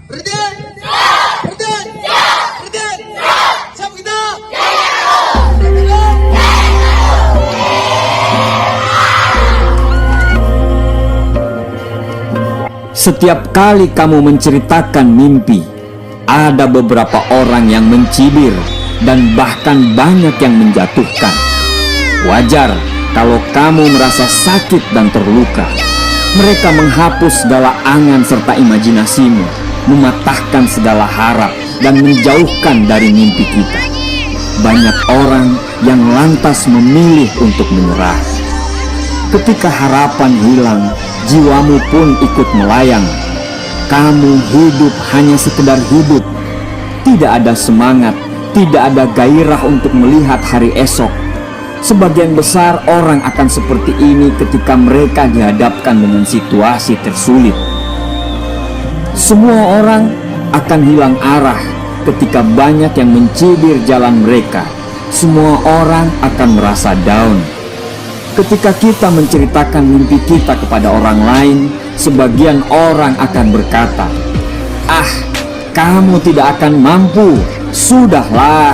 Berhenti! Berhenti! Berhenti! Siap kita! Setiap kali kamu menceritakan mimpi, ada beberapa orang yang mencibir dan bahkan banyak yang menjatuhkan. Wajar kalau kamu merasa sakit dan terluka. Mereka menghapus segala angan serta imajinasimu, mematahkan segala harap dan menjauhkan dari mimpi kita. Banyak orang yang lantas memilih untuk menyerah. Ketika harapan hilang, jiwamu pun ikut melayang. Kamu hidup hanya sekedar hidup. Tidak ada semangat, tidak ada gairah untuk melihat hari esok. Sebagian besar orang akan seperti ini ketika mereka dihadapkan dengan situasi tersulit. Semua orang akan hilang arah ketika banyak yang mencibir jalan mereka. Semua orang akan merasa down. Ketika kita menceritakan mimpi kita kepada orang lain, sebagian orang akan berkata, "Ah, kamu tidak akan mampu, sudahlah.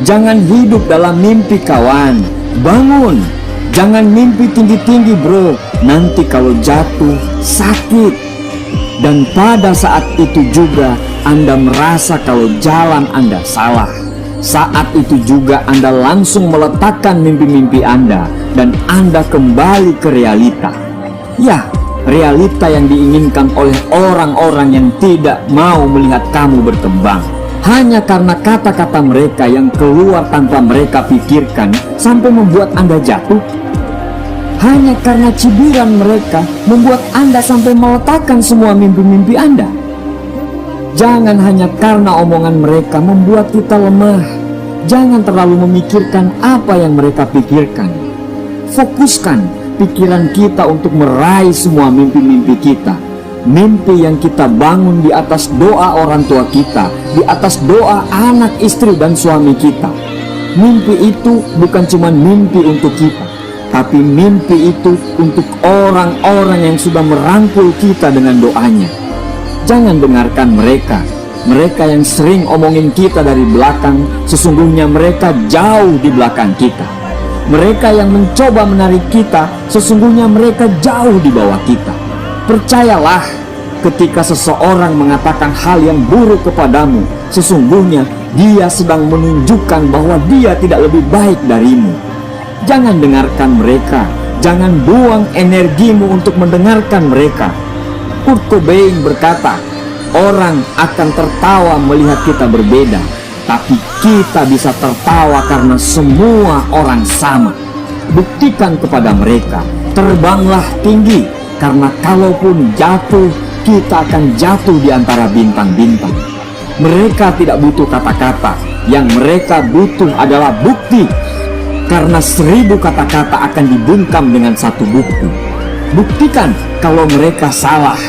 Jangan hidup dalam mimpi kawan, bangun. Jangan mimpi tinggi-tinggi bro, nanti kalau jatuh sakit." Dan pada saat itu juga Anda merasa kalau jalan Anda salah. Saat itu juga Anda langsung meletakkan mimpi-mimpi Anda dan Anda kembali ke realita. Ya, realita yang diinginkan oleh orang-orang yang tidak mau melihat kamu berkembang. Hanya karena kata-kata mereka yang keluar tanpa mereka pikirkan sampai membuat Anda jatuh. Hanya karena cibiran mereka membuat Anda sampai meletakkan semua mimpi-mimpi Anda. Jangan hanya karena omongan mereka membuat kita lemah. Jangan terlalu memikirkan apa yang mereka pikirkan. Fokuskan pikiran kita untuk meraih semua mimpi-mimpi kita. Mimpi yang kita bangun di atas doa orang tua kita, di atas doa anak, istri, dan suami kita. Mimpi itu bukan cuma mimpi untuk kita, tapi mimpi itu untuk orang-orang yang sudah merangkul kita dengan doanya. Jangan dengarkan mereka. Mereka yang sering omongin kita dari belakang, sesungguhnya mereka jauh di belakang kita. Mereka yang mencoba menarik kita, sesungguhnya mereka jauh di bawah kita. Percayalah, ketika seseorang mengatakan hal yang buruk kepadamu, sesungguhnya dia sedang menunjukkan bahwa dia tidak lebih baik darimu. Jangan dengarkan mereka. Jangan buang energimu untuk mendengarkan mereka. Kurt Cobain berkata, orang akan tertawa melihat kita berbeda, tapi kita bisa tertawa karena semua orang sama. Buktikan kepada mereka, terbanglah tinggi, karena kalaupun jatuh, kita akan jatuh di antara bintang-bintang. Mereka tidak butuh kata-kata, yang mereka butuh adalah bukti. Karena 1000 kata-kata akan dibungkam dengan satu bukti. Buktikan kalau mereka salah,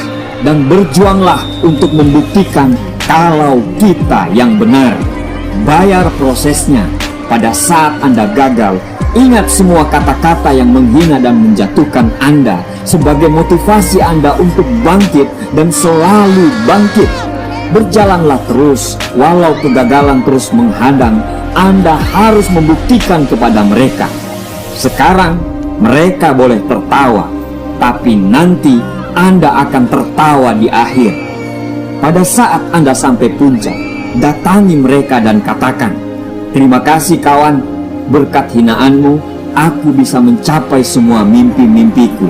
dan berjuanglah untuk membuktikan kalau kita yang benar. Bayar prosesnya. Pada saat Anda gagal, ingat semua kata-kata yang menghina dan menjatuhkan Anda sebagai motivasi Anda untuk bangkit dan selalu bangkit. Berjalanlah terus, walau kegagalan terus menghadang. Anda harus membuktikan kepada mereka. Sekarang mereka boleh tertawa, tapi nanti Anda akan tertawa di akhir. Pada saat Anda sampai puncak, datangi mereka dan katakan, "Terima kasih kawan, berkat hinaanmu, aku bisa mencapai semua mimpi-mimpiku."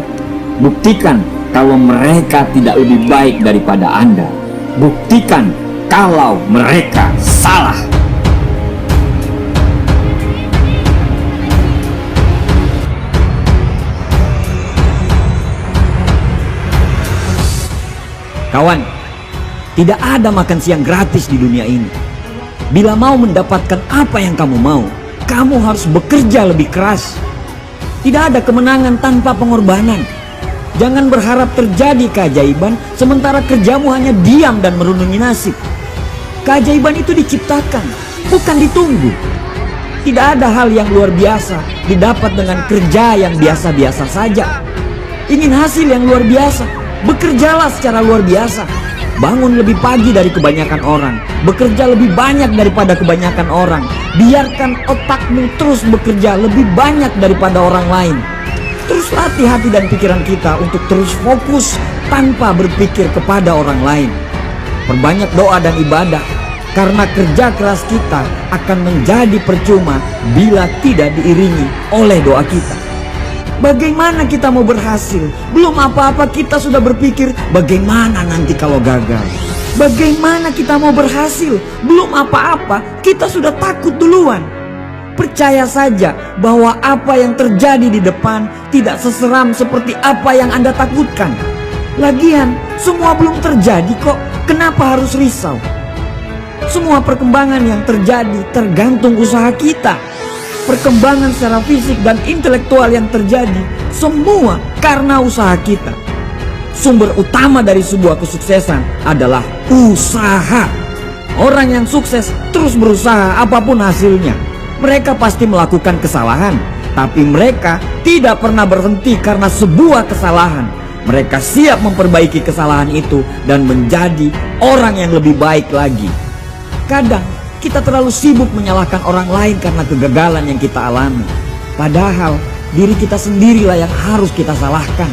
Buktikan kalau mereka tidak lebih baik daripada Anda. Buktikan kalau mereka salah. Kawan, tidak ada makan siang gratis di dunia ini. Bila mau mendapatkan apa yang kamu mau, kamu harus bekerja lebih keras. Tidak ada kemenangan tanpa pengorbanan. Jangan berharap terjadi keajaiban sementara kerjamu hanya diam dan merenungi nasib. Keajaiban itu diciptakan, bukan ditunggu. Tidak ada hal yang luar biasa didapat dengan kerja yang biasa-biasa saja. Ingin hasil yang luar biasa, bekerjalah secara luar biasa. Bangun lebih pagi dari kebanyakan orang, bekerja lebih banyak daripada kebanyakan orang. Biarkan otakmu terus bekerja lebih banyak daripada orang lain. Terus latih hati dan pikiran kita untuk terus fokus tanpa berpikir kepada orang lain. Perbanyak doa dan ibadah, karena kerja keras kita akan menjadi percuma bila tidak diiringi oleh doa kita. Bagaimana kita mau berhasil? Belum apa-apa kita sudah berpikir bagaimana nanti kalau gagal. Bagaimana kita mau berhasil? Belum apa-apa kita sudah takut duluan. Percaya saja bahwa apa yang terjadi di depan tidak seseram seperti apa yang Anda takutkan. Lagian semua belum terjadi kok, kenapa harus risau? Semua perkembangan yang terjadi tergantung usaha kita. Perkembangan secara fisik dan intelektual yang terjadi semua karena usaha kita. Sumber utama dari sebuah kesuksesan adalah usaha. Orang yang sukses terus berusaha apapun hasilnya. Mereka pasti melakukan kesalahan, tapi mereka tidak pernah berhenti karena sebuah kesalahan. Mereka siap memperbaiki kesalahan itu dan menjadi orang yang lebih baik lagi. Kadang kita terlalu sibuk menyalahkan orang lain karena kegagalan yang kita alami. Padahal diri kita sendirilah yang harus kita salahkan.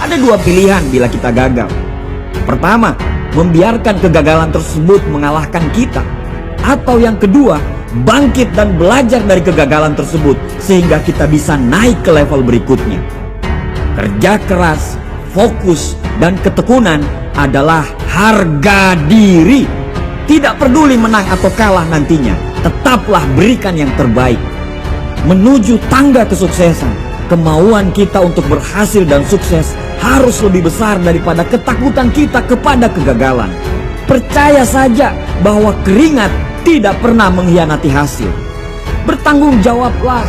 Ada dua pilihan bila kita gagal. Pertama, membiarkan kegagalan tersebut mengalahkan kita. Atau yang kedua, bangkit dan belajar dari kegagalan tersebut sehingga kita bisa naik ke level berikutnya. Kerja keras, fokus, dan ketekunan adalah harga diri. Tidak peduli menang atau kalah nantinya, tetaplah berikan yang terbaik. Menuju tangga kesuksesan, kemauan kita untuk berhasil dan sukses harus lebih besar daripada ketakutan kita kepada kegagalan. Percaya saja bahwa keringat tidak pernah mengkhianati hasil. Bertanggung jawablah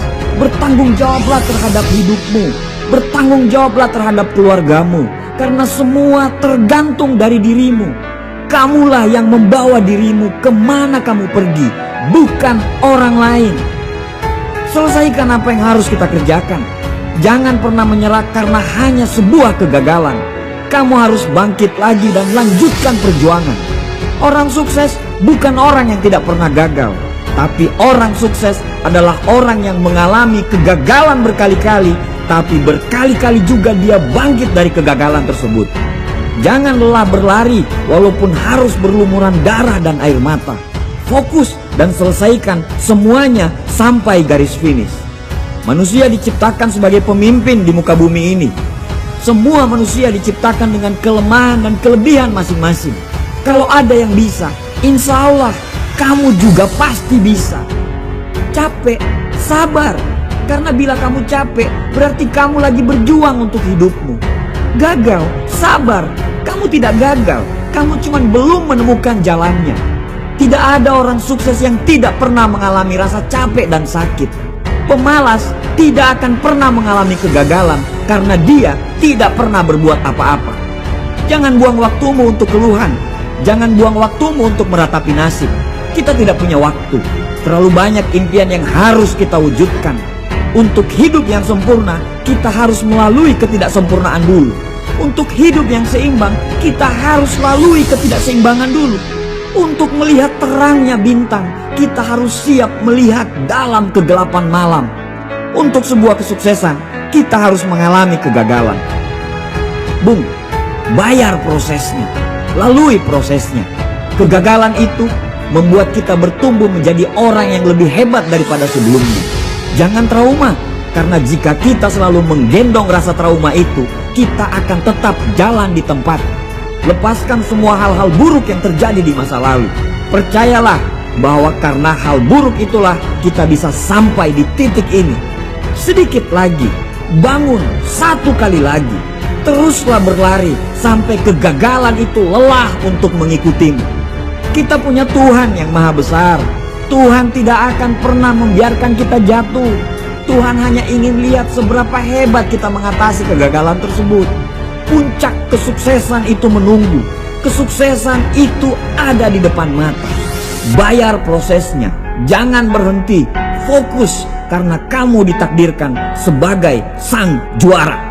terhadap hidupmu. Bertanggung jawablah terhadap keluargamu, karena semua tergantung dari dirimu. Kamulah yang membawa dirimu kemana kamu pergi, bukan orang lain. Selesaikan apa yang harus kita kerjakan. Jangan pernah menyerah karena hanya sebuah kegagalan. Kamu harus bangkit lagi dan lanjutkan perjuangan. Orang sukses bukan orang yang tidak pernah gagal, tapi orang sukses adalah orang yang mengalami kegagalan berkali-kali, tapi berkali-kali juga dia bangkit dari kegagalan tersebut. Jangan lelah berlari walaupun harus berlumuran darah dan air mata. Fokus dan selesaikan semuanya sampai garis finish. Manusia diciptakan sebagai pemimpin di muka bumi ini. Semua manusia diciptakan dengan kelemahan dan kelebihan masing-masing. Kalau ada yang bisa, insya Allah kamu juga pasti bisa. Capek, sabar. Karena bila kamu capek, berarti kamu lagi berjuang untuk hidupmu. Gagal, sabar. Kamu tidak gagal, kamu cuma belum menemukan jalannya. Tidak ada orang sukses yang tidak pernah mengalami rasa capek dan sakit. Pemalas tidak akan pernah mengalami kegagalan karena dia tidak pernah berbuat apa-apa. Jangan buang waktumu untuk keluhan. Jangan buang waktumu untuk meratapi nasib. Kita tidak punya waktu. Terlalu banyak impian yang harus kita wujudkan. Untuk hidup yang sempurna, kita harus melalui ketidaksempurnaan dulu. Untuk hidup yang seimbang, kita harus lalui ketidakseimbangan dulu. Untuk melihat terangnya bintang, kita harus siap melihat dalam kegelapan malam. Untuk sebuah kesuksesan, kita harus mengalami kegagalan. Bung, bayar prosesnya, lalui prosesnya. Kegagalan itu membuat kita bertumbuh menjadi orang yang lebih hebat daripada sebelumnya. Jangan trauma, karena jika kita selalu menggendong rasa trauma itu, kita akan tetap jalan di tempat. Lepaskan semua hal-hal buruk yang terjadi di masa lalu. Percayalah bahwa karena hal buruk itulah kita bisa sampai di titik ini. Sedikit lagi, bangun satu kali lagi. Teruslah berlari sampai kegagalan itu lelah untuk mengikutimu. Kita punya Tuhan yang maha besar. Tuhan tidak akan pernah membiarkan kita jatuh. Tuhan hanya ingin lihat seberapa hebat kita mengatasi kegagalan tersebut. Puncak kesuksesan itu menunggu. Kesuksesan itu ada di depan mata. Bayar prosesnya. Jangan berhenti. Fokus karena kamu ditakdirkan sebagai sang juara.